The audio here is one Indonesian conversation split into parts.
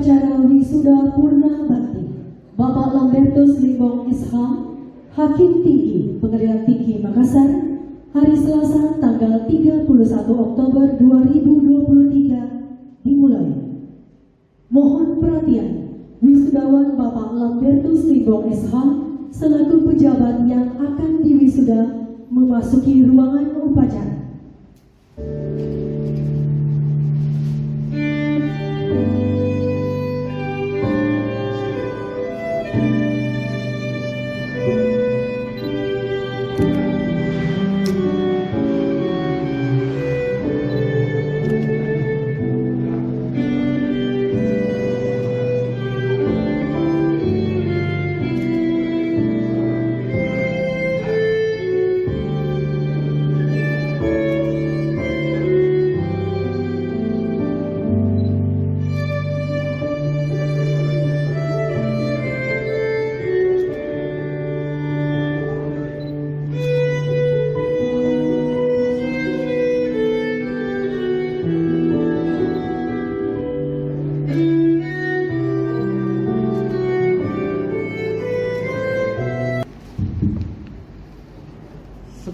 upacara wisuda purna bakti Bapak Lambertus Limbong SH, Hakim Tinggi Pengadilan Tinggi Makassar, hari Selasa tanggal 31 Oktober 2023 dimulai. Mohon perhatian, wisudawan Bapak Lambertus Limbong SH selaku pejabat yang akan diwisuda memasuki ruangan upacara.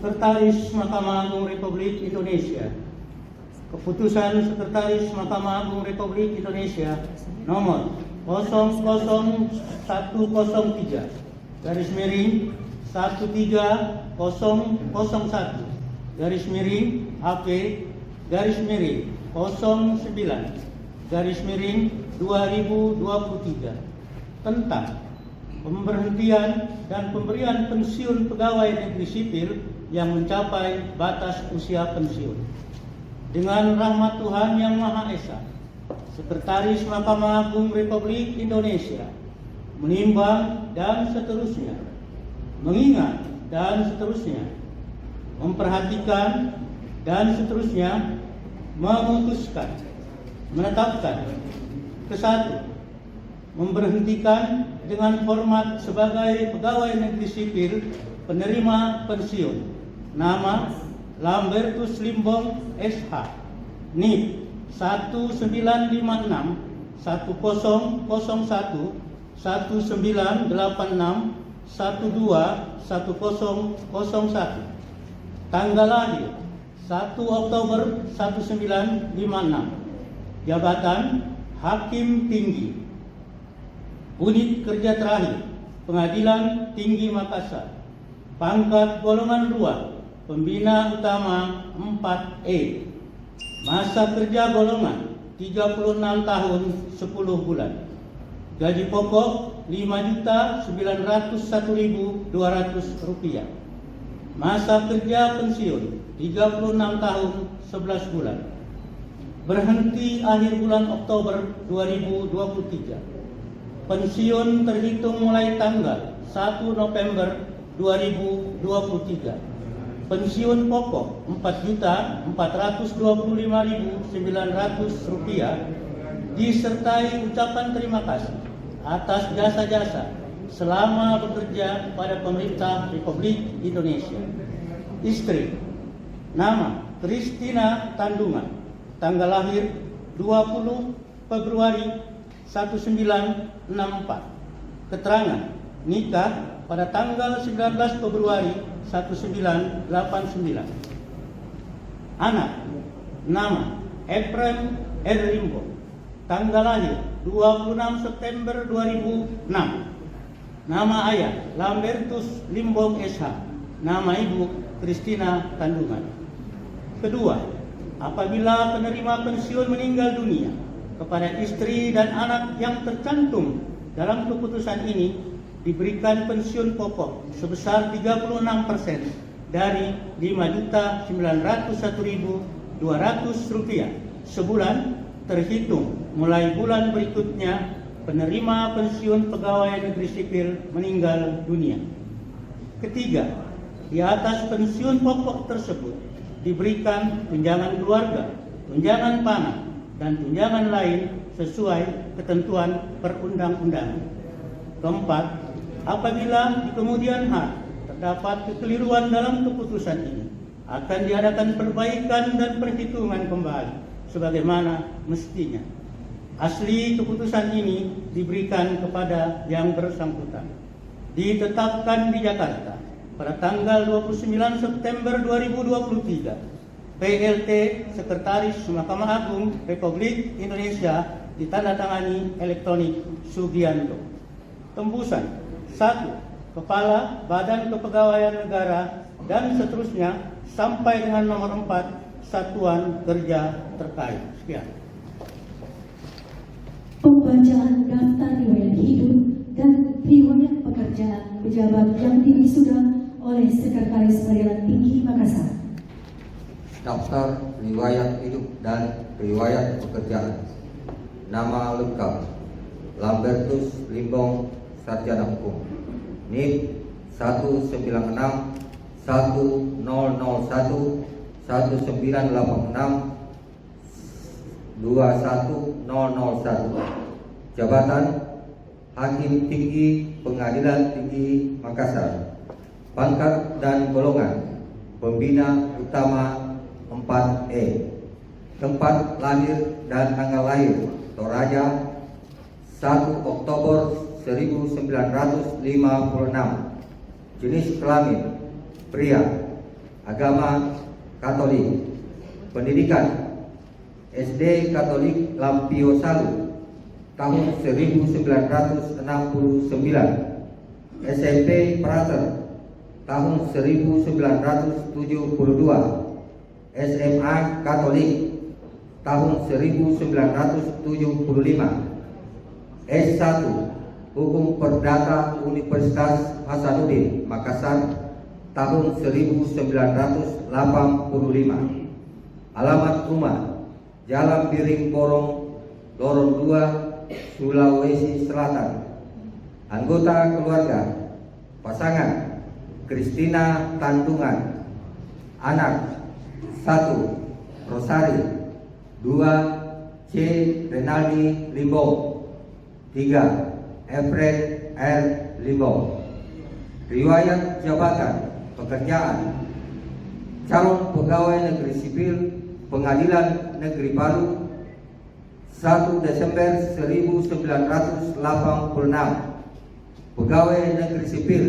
Sekretaris Mahkamah Agung Republik Indonesia. Keputusan Sekretaris Mahkamah Agung Republik Indonesia nomor 00103 garis miring 13001 garis miring AP garis miring 09 garis miring 2023 tentang pemberhentian dan pemberian pensiun pegawai negeri sipil yang mencapai batas usia pensiun. Dengan rahmat Tuhan Yang Maha Esa, Sekretaris Mahkamah Agung Republik Indonesia menimbang dan seterusnya, mengingat dan seterusnya, memperhatikan dan seterusnya, memutuskan, menetapkan ke-1, memberhentikan dengan hormat sebagai pegawai negeri sipil penerima pensiun nama Lambertus Limbong SH, NIP 1956 1001 1986 121001, tanggal lahir 1 Oktober 1956, jabatan Hakim Tinggi, unit kerja terakhir Pengadilan Tinggi Makassar, pangkat golongan 2, pembina utama 4E, masa kerja golongan 36 tahun 10 bulan, gaji pokok Rp5.901.200, masa kerja pensiun 36 tahun 11 bulan, berhenti akhir bulan Oktober 2023, pensiun terhitung mulai tanggal 1 November 2023. Pensiun pokok Rp4.425.900 disertai ucapan terima kasih atas jasa-jasa selama bekerja pada pemerintah Republik Indonesia. Istri, nama Christina Tandungan, tanggal lahir 20 Februari 1964. Keterangan nikah pada tanggal 19 Februari 1989. Anak, nama Ephraim R. Limbong, tanggal lahir 26 September 2006. Nama ayah Lambertus Limbong SH, nama ibu Christina Tandungan. Kedua, apabila penerima pensiun meninggal dunia, kepada istri dan anak yang tercantum dalam keputusan ini diberikan pensiun pokok sebesar 36% dari Rp5.901.200 sebulan terhitung mulai bulan berikutnya penerima pensiun pegawai negeri sipil meninggal dunia. Ketiga, di atas pensiun pokok tersebut diberikan tunjangan keluarga, tunjangan panah, dan tunjangan lain sesuai ketentuan perundang-undangan. Keempat, apabila di kemudian hari terdapat kekeliruan dalam keputusan ini, akan diadakan perbaikan dan perhitungan kembali sebagaimana mestinya. Asli keputusan ini diberikan kepada yang bersangkutan. Ditetapkan di Jakarta pada tanggal 29 September 2023. PLT Sekretaris Mahkamah Agung Republik Indonesia ditandatangani elektronik Sugianto. Tembusan 1. Kepala Badan Kepegawaian Negara dan seterusnya sampai dengan nomor 4 Satuan Kerja terkait. Sekian. Pembacaan daftar riwayat hidup dan riwayat pekerjaan pejabat yang diwisuda oleh Sekretaris Pengadilan Tinggi Makassar. Daftar riwayat hidup dan riwayat pekerjaan. Nama lengkap: Lambertus Limbong, Sarjana Hukum. NIP 196 1001 1986 21001. Jabatan Hakim Tinggi Pengadilan Tinggi Makassar. Pangkat dan golongan Pembina Utama 4E. Tempat lahir dan tanggal lahir Toraja 1 Oktober 1956. Jenis kelamin pria. Agama Katolik. Pendidikan SD Katolik Lampio Salu tahun 1969, SMP Prater tahun 1972, SMA Katolik tahun 1975, S1 Hukum Perdata Universitas Hasanuddin Makassar tahun 1985. Alamat rumah Jalan Piring Porong, Lorong 2, Sulawesi Selatan. Anggota keluarga: pasangan Kristina Tandungan. Anak: 1 Rosari, 2 C Renaldi Limbong, 3 Efren R Limbong. Riwayat jabatan pekerjaan: calon pegawai negeri sipil Pengadilan Negeri Palu 1 Desember 1986. Pegawai negeri sipil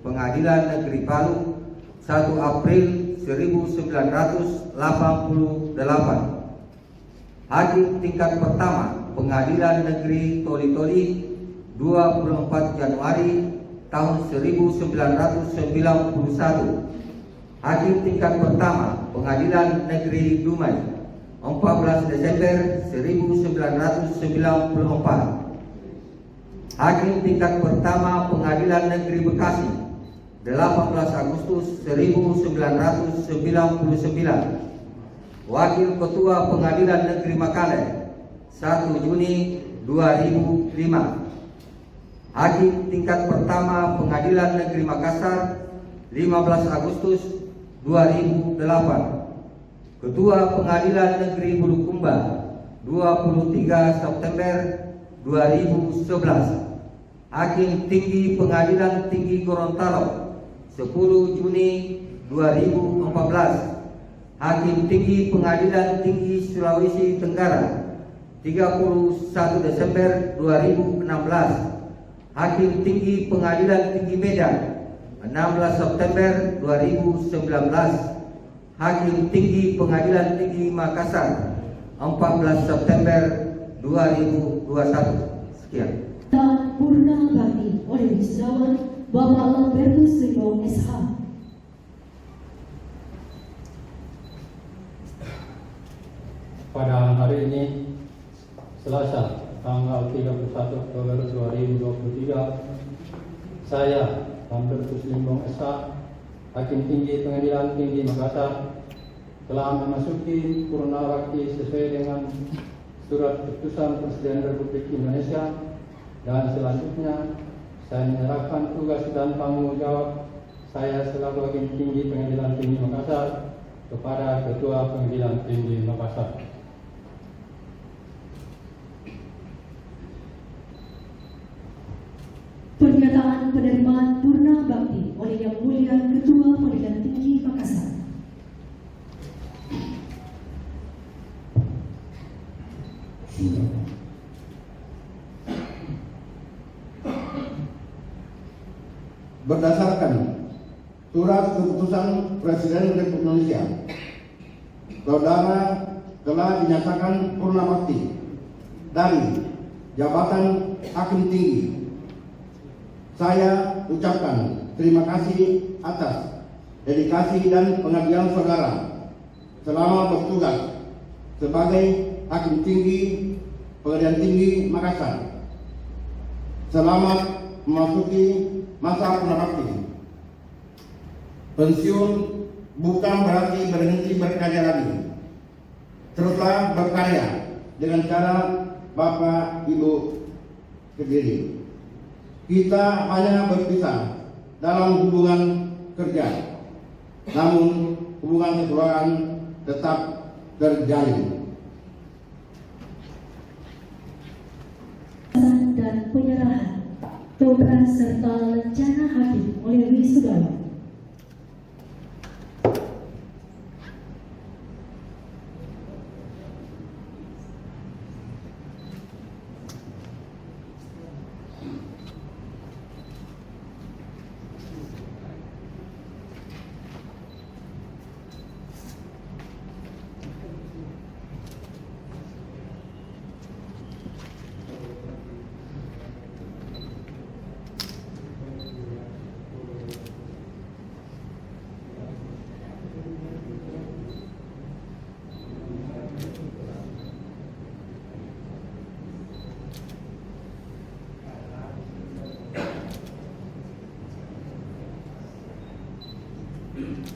Pengadilan Negeri Palu 1 April 1988. Hakim tingkat pertama Pengadilan Negeri Toli-Toli 24 Januari tahun 1991. Hakim tingkat pertama Pengadilan Negeri Dumai 14 Desember 1994. Hakim tingkat pertama Pengadilan Negeri Bekasi 18 Agustus 1999. Wakil Ketua Pengadilan Negeri Makale 1 Juni 2005. Hakim tingkat pertama Pengadilan Negeri Makassar 15 Agustus 2008. Ketua Pengadilan Negeri Bulukumba 23 September 2011. Hakim Tinggi Pengadilan Tinggi Gorontalo 10 Juni 2014. Hakim Tinggi Pengadilan Tinggi Sulawesi Tenggara 31 Desember 2016. Hakim Tinggi Pengadilan Tinggi Medan 16 September 2019. Hakim Tinggi Pengadilan Tinggi Makassar 14 September 2021. Sekian. Dan Purna Bakti oleh wisudawan Bapak Lambertus Limbong SH. Pada hari ini Selasa tanggal 31 Oktober 2023, saya Lambertus Limbong SH, Hakim Tinggi Pengadilan Tinggi Makassar, telah memasuki purna bakti sesuai dengan Surat Keputusan Presiden Republik Indonesia, dan selanjutnya saya menyerahkan tugas dan tanggung jawab saya selaku Hakim Tinggi Pengadilan Tinggi Makassar kepada Ketua Pengadilan Tinggi Makassar. Pernyataan penerimaan Purna Bakti oleh Yang Mulia Ketua Pengadilan Tinggi Makassar. berdasarkan Surat Keputusan Presiden Republik Indonesia, saudara telah dinyatakan purna bakti dari jabatan Hakim Tinggi. Saya ucapkan terima kasih atas dedikasi dan pengabdian saudara selama bertugas sebagai Hakim Tinggi Pengadilan Tinggi Makassar. Selamat memasuki masa purna bakti. Pensiun bukan berarti berhenti berkarya lagi. Teruslah berkarya dengan cara Bapak Ibu Kediri. Kita hanya berpisah dalam hubungan kerja, namun hubungan kekeluargaan tetap terjalin. Dan penyerahan toprak serta lencana hakim oleh wisudawan.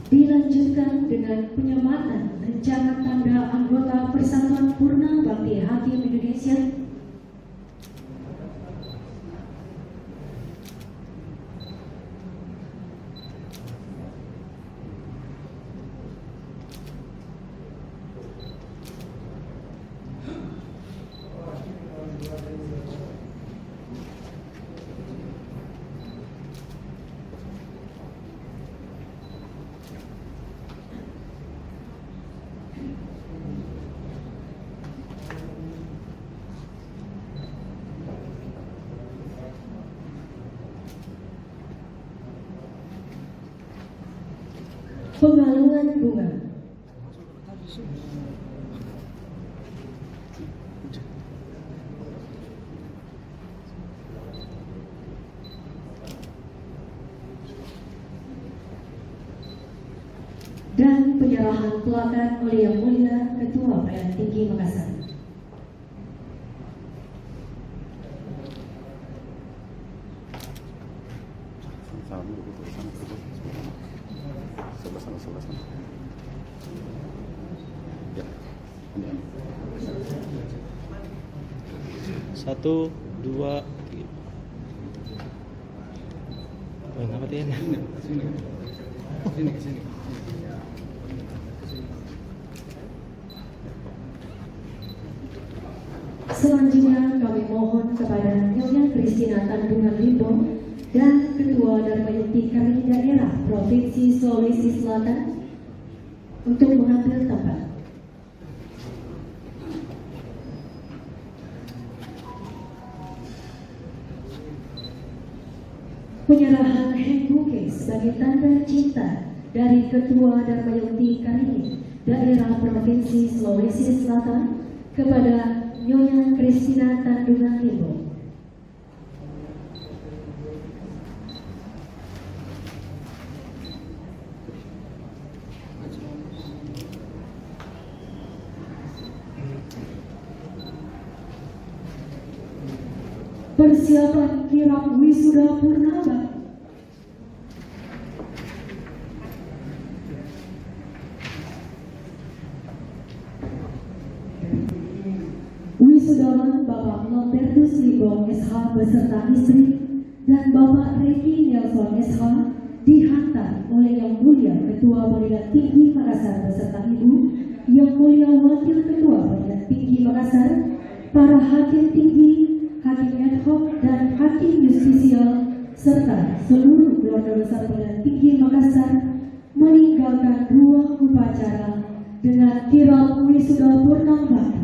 Dilanjutkan dengan penyematan rencana tanda anggota Persatuan Purna Bakti Hakim Indonesia pengalungan bunga. Dan penyerahan plakat oleh Yang Mulia Ketua Pengadilan Tinggi Makassar. Satu, dua, tiga. Oh, ngapa dia? Sini. Selanjutnya kami mohon kepada Nyonya Kristina Tandungan Limbo dan Ketua Dharma Yukti Kami Daerah Provinsi Sulawesi Selatan untuk mengambil tempat. Penyerahan hand bouquet sebagai tanda cinta dari Ketua Dharma Yukti Kami Daerah Provinsi Sulawesi Selatan kepada Nyonya Kristina Tandungan Limbo. Persiapan kirap wisuda purna bakti. Wisudawan Bapak Lambertus Limbong SH beserta istri dan Bapak Reki Nelson SH dihantar oleh Yang Mulia Ketua Pengadilan Tinggi Makassar beserta Ibu, Yang Mulia Wakil Ketua Pengadilan Tinggi Makassar, para hakim tinggi, hakim ad hoc dan hakim justisial serta seluruh keluarga besar Pengadilan Tinggi Makassar meninggalkan ruang upacara dengan kirap wisuda purna bakti.